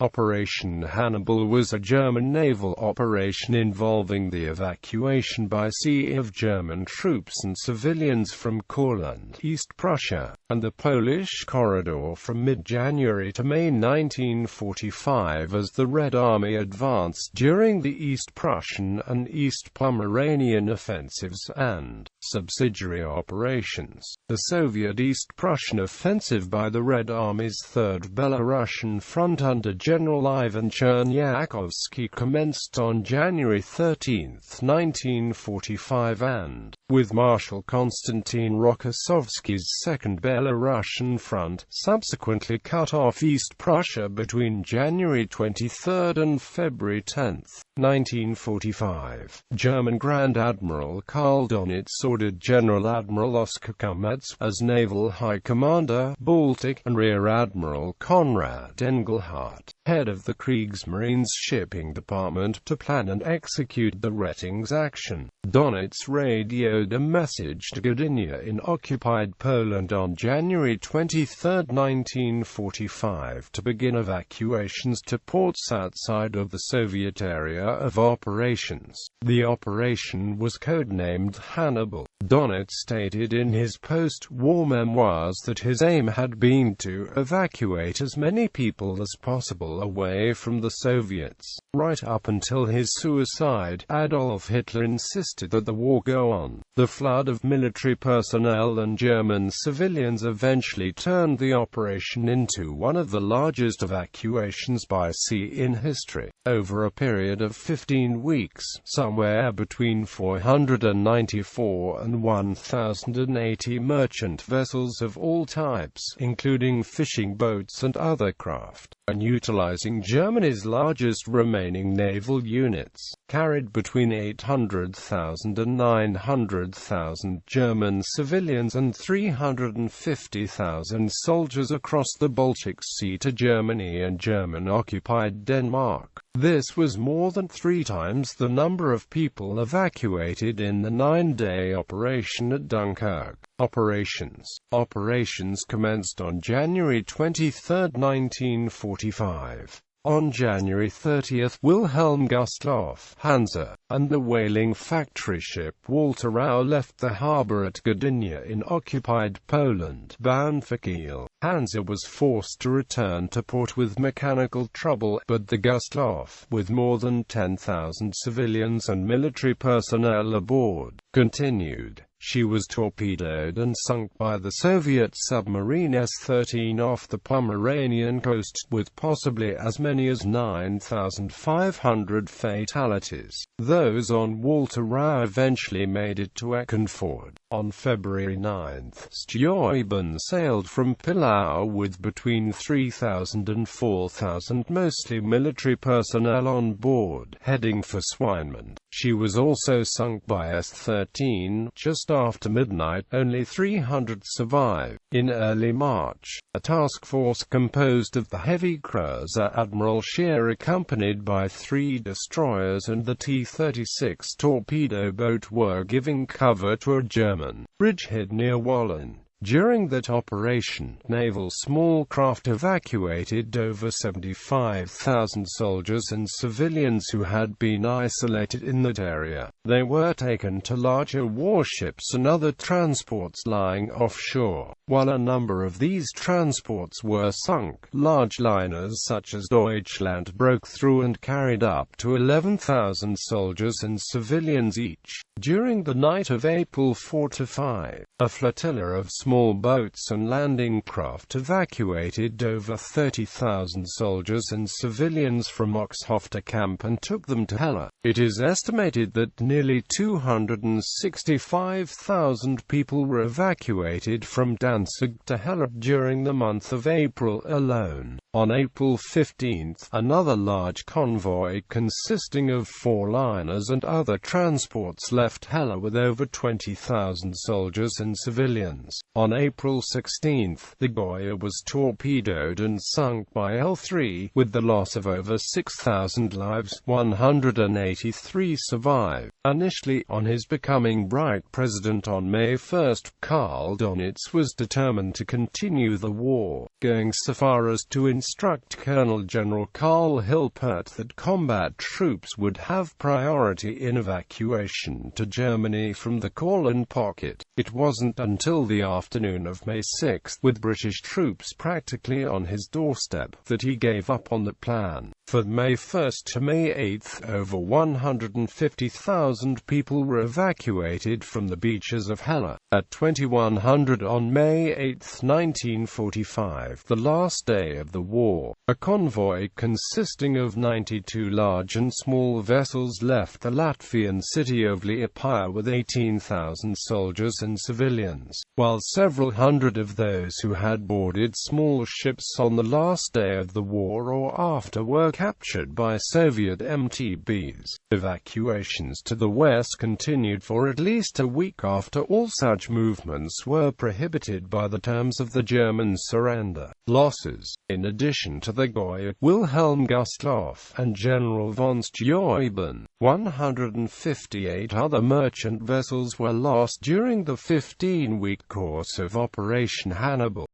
Operation Hannibal was a German naval operation involving the evacuation by sea of German troops and civilians from Courland, East Prussia, and the Polish corridor from mid-January to May 1945 as the Red Army advanced during the East Prussian and East Pomeranian offensives and subsidiary operations. The Soviet East Prussian Offensive by the Red Army's 3rd Belarusian Front under General Ivan Chernyakhovsky commenced on January 13, 1945 and, with Marshal Konstantin Rokossovsky's 2nd Belarusian Front, subsequently cut off East Prussia between January 23 and February 10, 1945. German Grand Admiral Karl Dönitz ordered General Admiral Oskar Kummetz as Naval High Commander, Baltic, and Rear Admiral Konrad Engelhardt, head of the Kriegsmarine's shipping department, to plan and execute the Rettungsaktion. Dönitz radioed a message to Gdynia in occupied Poland on January 23, 1945 to begin evacuations to ports outside of the Soviet area of operations. The operation was codenamed Hannibal. Dönitz stated in his post-war memoirs that his aim had been to evacuate as many people as possible away from the Soviets. Right up until his suicide, Adolf Hitler insisted that the war go on. The flood of military personnel and German civilians eventually turned the operation into one of the largest evacuations by sea in history. Over a period of 15 weeks, somewhere between 494 and 1,080 merchant vessels of all types, including fishing boats and other craft, and utilizing Germany's largest remaining naval units, carried between 800,000 and 900,000 German civilians and 350,000 soldiers across the Baltic Sea to Germany and German-occupied Denmark. This was more than 3 times the number of people evacuated in the 9-day operation at Dunkirk. Operations commenced on January 23, 1945. On January 30, Wilhelm Gustloff, Hansa, and the whaling factory ship Walter Rau left the harbour at Gdynia in occupied Poland, bound for Kiel. Hansa was forced to return to port with mechanical trouble, but the Gustloff, with more than 10,000 civilians and military personnel aboard, continued. She was torpedoed and sunk by the Soviet submarine S-13 off the Pomeranian coast, with possibly as many as 9,500 fatalities. Those on Walter Rau eventually made it to Eckernford. On February 9, Steuben sailed from Pillau with between 3,000 and 4,000 mostly military personnel on board, heading for Swinemund. She was also sunk by S-13 just after midnight. Only 300 survived. In early March, a task force composed of the heavy cruiser Admiral Scheer, accompanied by 3 destroyers and the T-36 torpedo boat, were giving cover to a German bridgehead near Wallen. During that operation, naval small craft evacuated over 75,000 soldiers and civilians who had been isolated in that area. They were taken to larger warships and other transports lying offshore. While a number of these transports were sunk, large liners such as Deutschland broke through and carried up to 11,000 soldiers and civilians each. During the night of April 4 to 5, a flotilla of small boats and landing craft evacuated over 30,000 soldiers and civilians from Oxhofte camp and took them to Hella. It is estimated that nearly 265,000 people were evacuated from Danzig to Hella during the month of April alone. On April 15, another large convoy consisting of 4 liners and other transports left Hella with over 20,000 soldiers and civilians. On April 16, the Goya was torpedoed and sunk by L3, with the loss of over 6,000 lives. 183 survived. Initially, on his becoming Reich president on May 1, Karl Dönitz was determined to continue the war, going so far as to instruct Colonel General Karl Dönitz that combat troops would have priority in evacuation to Germany from the Courland pocket. It wasn't until the afternoon of May 6, with British troops practically on his doorstep, that he gave up on the plan. From May 1 to May 8, over 150,000 people were evacuated from the beaches of Halle. At 2100 on May 8, 1945, the last day of the war, a convoy consisting of 92 large and small vessels left the Latvian city of Liepāja with 18,000 soldiers and civilians, while several hundred of those who had boarded small ships on the last day of the war or after were captured by Soviet MTBs. Evacuations to the west continued for at least a week after all such movements were prohibited by the terms of the German surrender. Losses, in addition to the Goya, Wilhelm Gustloff, and General von Steuben, 158 other merchant vessels were lost during the 15-week course of Operation Hannibal.